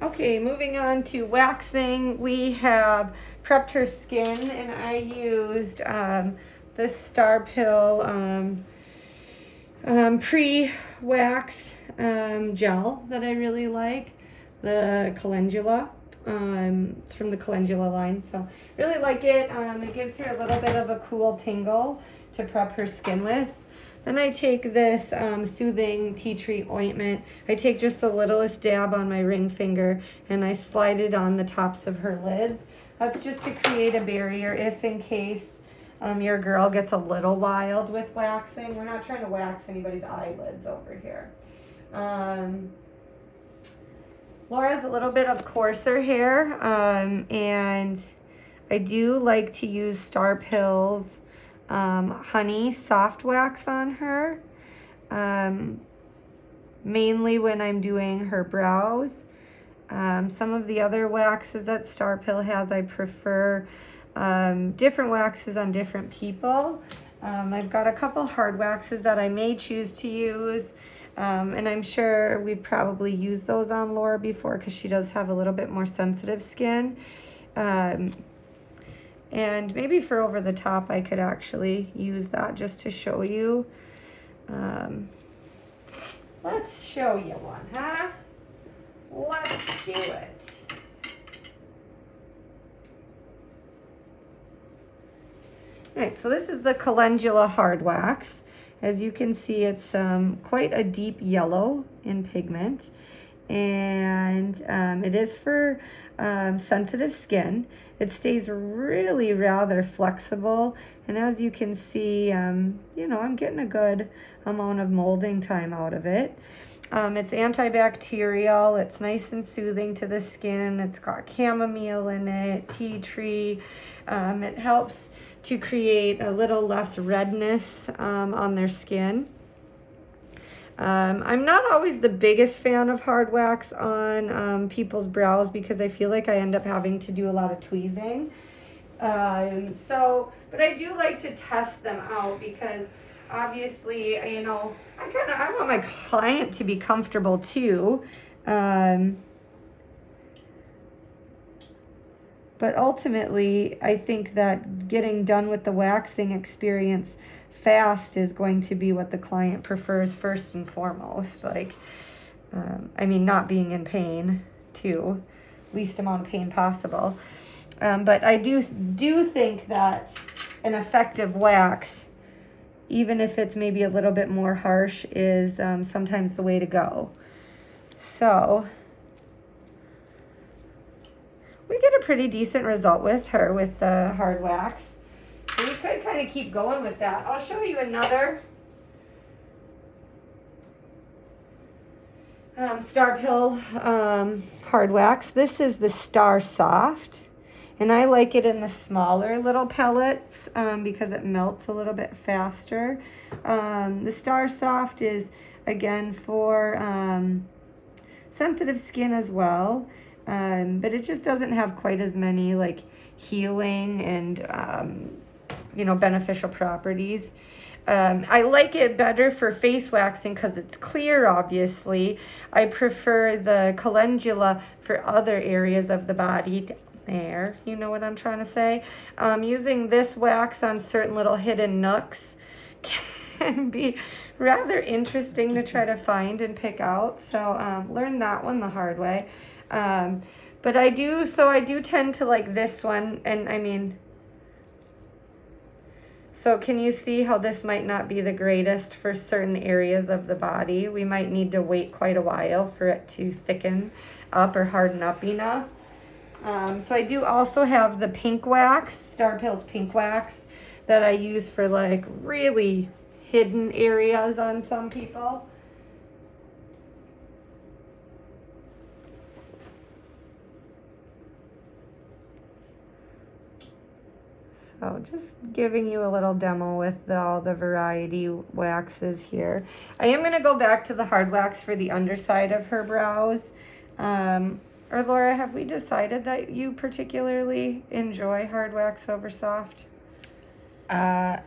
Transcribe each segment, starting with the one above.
Okay, moving on to waxing. We have prepped her skin, and I used this Star Pill pre-wax gel that I really like, the calendula. It's from the calendula line, so really like it. It gives her a little bit of a cool tingle to prep her skin with. Then I take this soothing tea tree ointment. I take just the littlest dab on my ring finger and I slide it on the tops of her lids. That's just to create a barrier if in case your girl gets a little wild with waxing. We're not trying to wax anybody's eyelids over here. Laura's a little bit of coarser hair, and I do like to use Star Pills honey soft wax on her, mainly when I'm doing her brows. Some of the other waxes that Star Pill has, I prefer different waxes on different people. I've got a couple hard waxes that I may choose to use, and I'm sure we've probably used those on Laura before because she does have a little bit more sensitive skin. And maybe for over the top, I could actually use that just to show you. Let's show you one, huh? Let's do it. All right, so this is the calendula hard wax. As you can see, it's quite a deep yellow in pigment. And it is for sensitive skin. It stays really rather flexible, and as you can see, you know, I'm getting a good amount of molding time out of it. It's antibacterial, it's nice and soothing to the skin, it's got chamomile in it, tea tree. It helps to create a little less redness on their skin. I'm not always the biggest fan of hard wax on people's brows because I feel like I end up having to do a lot of tweezing. But I do like to test them out because obviously, you know, I want my client to be comfortable too. But ultimately, I think that getting done with the waxing experience fast is going to be what the client prefers first and foremost. Like, I mean, not being in pain too, least amount of pain possible. But I do think that an effective wax, even if it's maybe a little bit more harsh, is sometimes the way to go. So we get a pretty decent result with her with the hard wax. We could kind of keep going with that. I'll show you another Star Pill hard wax. This is the Star Soft, and I like it in the smaller little pellets because it melts a little bit faster. The Star Soft is, again, for sensitive skin as well, but it just doesn't have quite as many like healing and you know, beneficial properties. I like it better for face waxing because it's clear, obviously. I prefer the calendula for other areas of the body. There, you know what I'm trying to say? Using this wax on certain little hidden nooks can be rather interesting to try to find and pick out. So learn that one the hard way. But I do tend to like this one, and I mean, so can you see how this might not be the greatest for certain areas of the body? We might need to wait quite a while for it to thicken up or harden up enough. So I do also have the pink wax, Star Pill's pink wax, that I use for like really hidden areas on some people. So just giving you a little demo with all the variety waxes here. I am going to go back to the hard wax for the underside of her brows. Or Laura, have we decided that you particularly enjoy hard wax over soft? Hard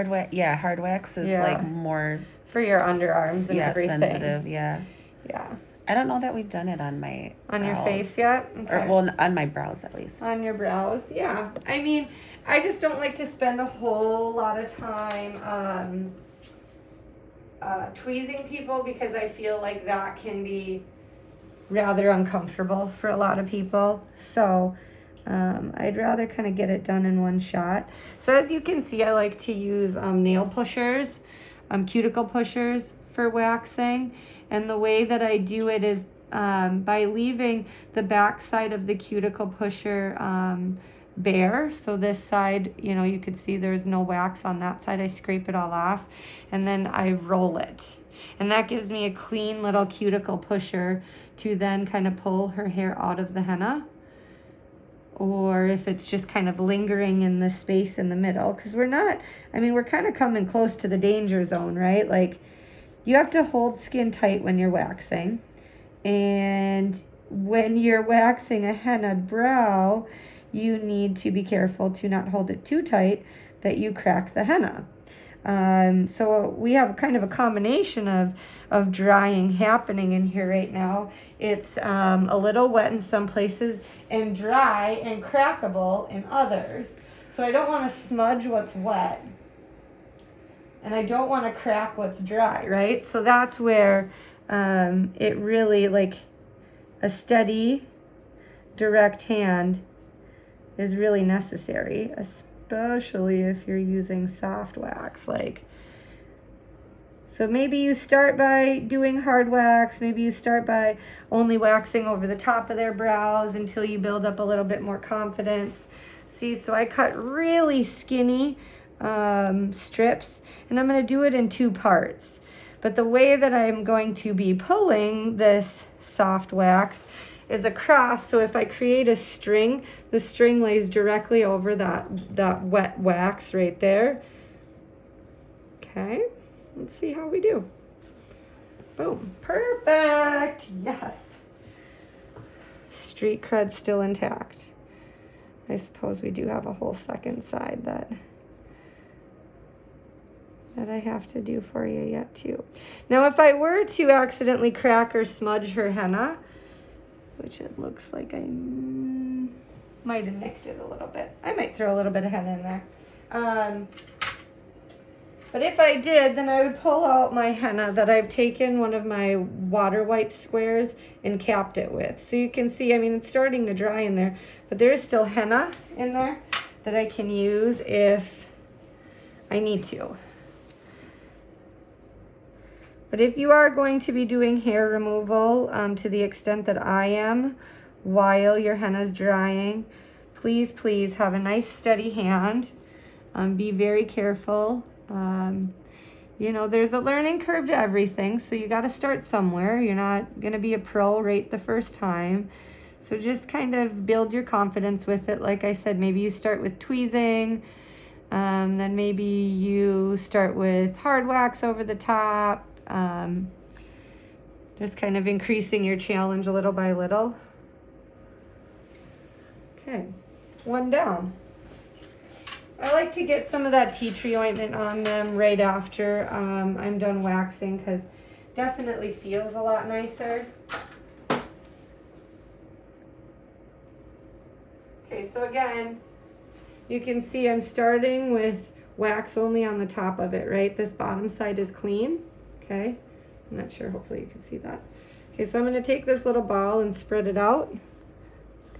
wax is like more for your underarms and everything. Sensitive, yeah. Yeah. I don't know that we've done it on my On your brows. face yet? Or, Okay. well, on my brows at least. On your brows, yeah. I mean, I just don't like to spend a whole lot of time tweezing people because I feel like that can be rather uncomfortable for a lot of people. So I'd rather kind of get it done in one shot. So as you can see, I like to use nail pushers, cuticle pushers for waxing. And the way that I do it is by leaving the back side of the cuticle pusher bare. So this side, you know, you could see there's no wax on that side. I scrape it all off and then I roll it. And that gives me a clean little cuticle pusher to then kind of pull her hair out of the henna. Or if it's just kind of lingering in the space in the middle, because we're not, I mean, we're kind of coming close to the danger zone, right? Like, you have to hold skin tight when you're waxing. And when you're waxing a henna brow, you need to be careful to not hold it too tight that you crack the henna. So we have kind of a combination of drying happening in here right now. It's a little wet in some places and dry and crackable in others. So I don't want to smudge what's wet and I don't want to crack what's dry, right? So that's where it really, like, a steady, direct hand is really necessary, especially if you're using soft wax. Like, so maybe you start by doing hard wax, maybe you start by only waxing over the top of their brows until you build up a little bit more confidence. See, so I cut really skinny strips, and I'm going to do it in 2 parts. But the way that I'm going to be pulling this soft wax is across. So if I create a string, the string lays directly over that wet wax right there. Okay, let's see how we do. Boom, perfect, yes. Street cred still intact. I suppose we do have a whole second side that I have to do for you yet too. Now if I were to accidentally crack or smudge her henna, which it looks like I might have nicked it a little bit. I might throw a little bit of henna in there. But if I did, then I would pull out my henna that I've taken one of my water wipe squares and capped it with. So you can see, I mean, it's starting to dry in there, but there is still henna in there that I can use if I need to. But if you are going to be doing hair removal to the extent that I am while your henna is drying, please, please have a nice steady hand. Be very careful. You know, there's a learning curve to everything, so you got to start somewhere. You're not going to be a pro right the first time. So just kind of build your confidence with it. Like I said, maybe you start with tweezing, then maybe you start with hard wax over the top. Just kind of increasing your challenge little by little. Okay, 1 down. I like to get some of that tea tree ointment on them right after I'm done waxing, because definitely feels a lot nicer. Okay, so again, you can see I'm starting with wax only on the top of it, right? This bottom side is clean. Okay, I'm not sure, hopefully you can see that. Okay, so I'm going to take this little ball and spread it out.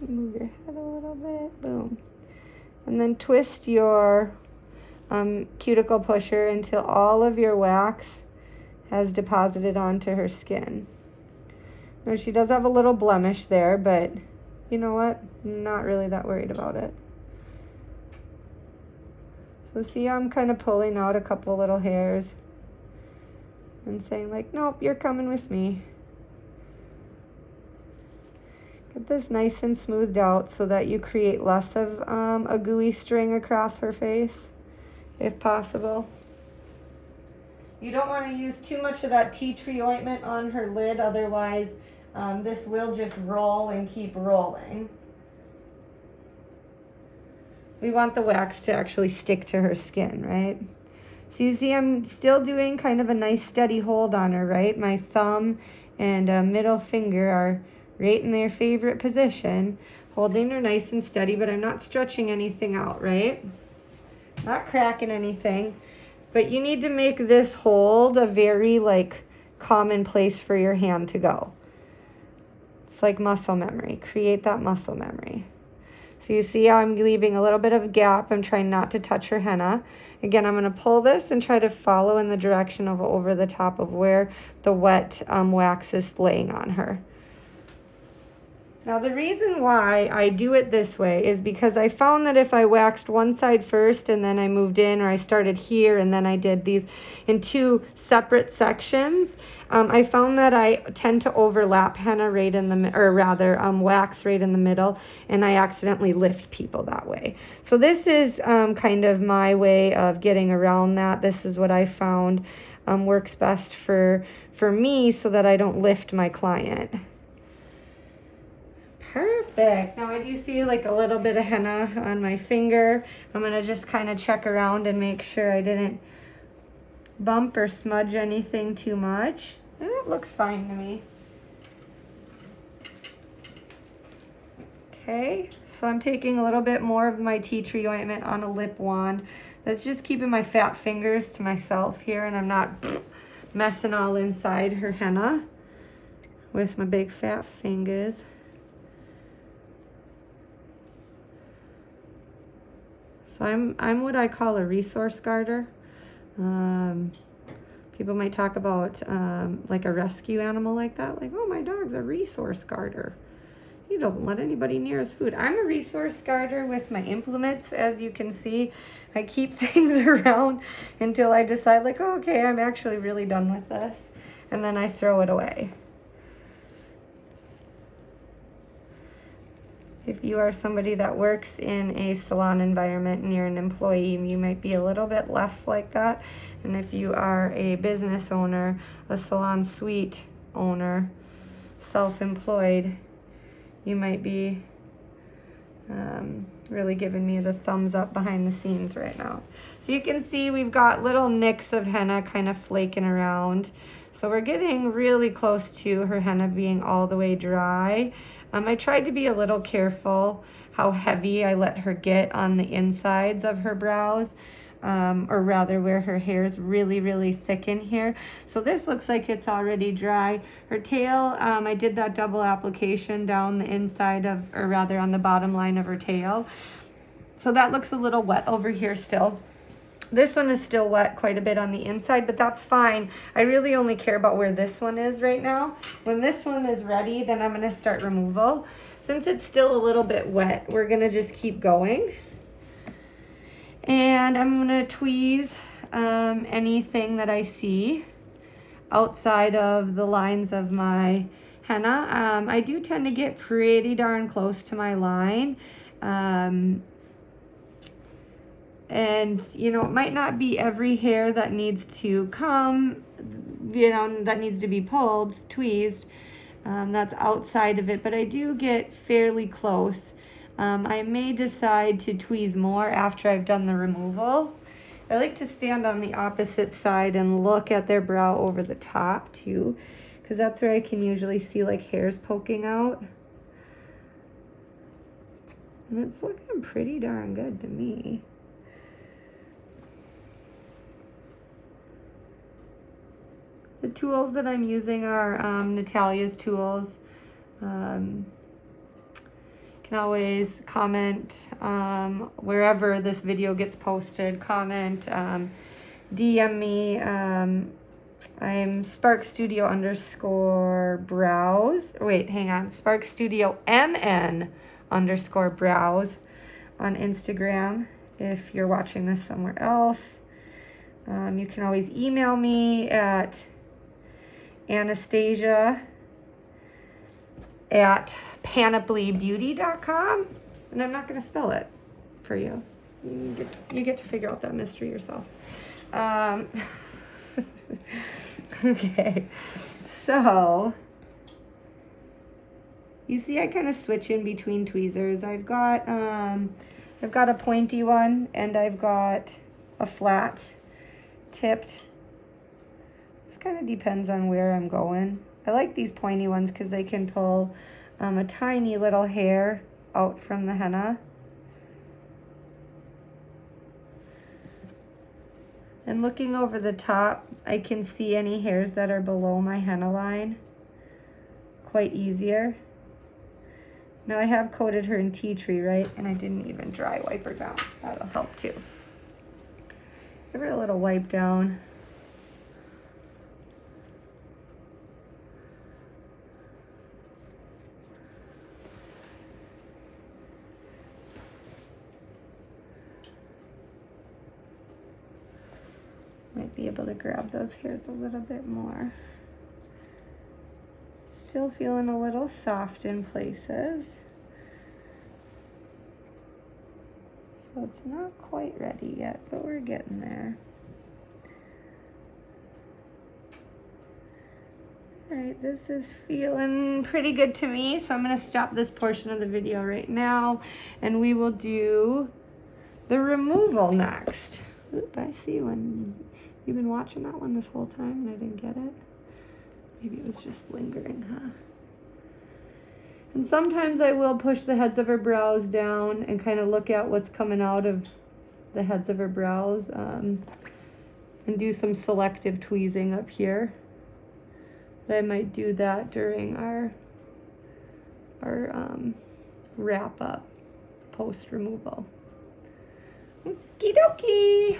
Move your head a little bit, boom. And then twist your cuticle pusher until all of your wax has deposited onto her skin. Now she does have a little blemish there, but you know what? I'm not really that worried about it. So see how I'm kind of pulling out a couple little hairs and saying like, nope, you're coming with me. Get this nice and smoothed out so that you create less of a gooey string across her face, if possible. You don't want to use too much of that tea tree ointment on her lid, otherwise this will just roll and keep rolling. We want the wax to actually stick to her skin, right? So you see I'm still doing kind of a nice steady hold on her, right? My thumb and middle finger are right in their favorite position, holding her nice and steady, but I'm not stretching anything out, right? Not cracking anything. But you need to make this hold a very like common place for your hand to go. It's like muscle memory. Create that muscle memory. So you see how I'm leaving a little bit of a gap. I'm trying not to touch her henna. Again, I'm going to pull this and try to follow in the direction of over the top of where the wet wax is laying on her. Now the reason why I do it this way is because I found that if I waxed one side first and then I moved in, or I started here and then I did these in two separate sections, I found that I tend to overlap henna right in the, or rather wax right in the middle, and I accidentally lift people that way. So this is kind of my way of getting around that. This is what I found works best for me so that I don't lift my client. Perfect. Now I do see like a little bit of henna on my finger. I'm going to just kind of check around and make sure I didn't bump or smudge anything too much. And it looks fine to me. Okay, so I'm taking a little bit more of my tea tree ointment on a lip wand. That's just keeping my fat fingers to myself here, and I'm not messing all inside her henna with my big fat fingers. So I'm what I call a resource guarder. People might talk about like a rescue animal like that. Like, oh, my dog's a resource guarder. He doesn't let anybody near his food. I'm a resource guarder with my implements. As you can see, I keep things around until I decide like, oh, okay, I'm actually really done with this. And then I throw it away. If you are somebody that works in a salon environment and you're an employee, you might be a little bit less like that. And if you are a business owner, a salon suite owner, self-employed, you might be really giving me the thumbs up behind the scenes right now. So you can see we've got little nicks of henna kind of flaking around. So we're getting really close to her henna being all the way dry. I tried to be a little careful how heavy I let her get on the insides of her brows, or rather where her hair is really, really thick in here. So this looks like it's already dry. Her tail, I did that double application down the inside of, or rather on the bottom line of her tail. So that looks a little wet over here still. This one is still wet quite a bit on the inside, but that's fine. I really only care about where this one is right now. When this one is ready, then I'm going to start removal. Since it's still a little bit wet, we're going to just keep going. And I'm going to tweeze anything that I see outside of the lines of my henna. I do tend to get pretty darn close to my line. And, you know, it might not be every hair that needs to come, you know, that needs to be pulled, tweezed. That's outside of it, but I do get fairly close. I may decide to tweeze more after I've done the removal. I like to stand on the opposite side and look at their brow over the top too, because that's where I can usually see like hairs poking out. And it's looking pretty darn good to me. The tools that I'm using are Natalia's tools. You can always comment wherever this video gets posted. Comment, DM me. I'm Spark Studio _brows. Wait, hang on. Spark Studio MN _brows on Instagram. If you're watching this somewhere else, you can always email me at Anastasia@panoplybeauty.com, and I'm not going to spell it for you. You get to figure out that mystery yourself. Okay, so you see I kind of switch in between tweezers. I've got a pointy one and I've got a flat tipped. Kind of depends on where I'm going. I like these pointy ones because they can pull a tiny little hair out from the henna. And looking over the top, I can see any hairs that are below my henna line quite easier. Now I have coated her in tea tree, right? And I didn't even dry wipe her down. That'll help too. Give her a little wipe down. Might be able to grab those hairs a little bit more. Still feeling a little soft in places. So it's not quite ready yet, but we're getting there. All right, this is feeling pretty good to me, so I'm gonna stop this portion of the video right now, and we will do the removal next. Oop, I see one. You've been watching that one this whole time and I didn't get it. Maybe it was just lingering, huh? And sometimes I will push the heads of her brows down and kind of look at what's coming out of the heads of her brows, and do some selective tweezing up here. But I might do that during our wrap up post removal. Okie dokie.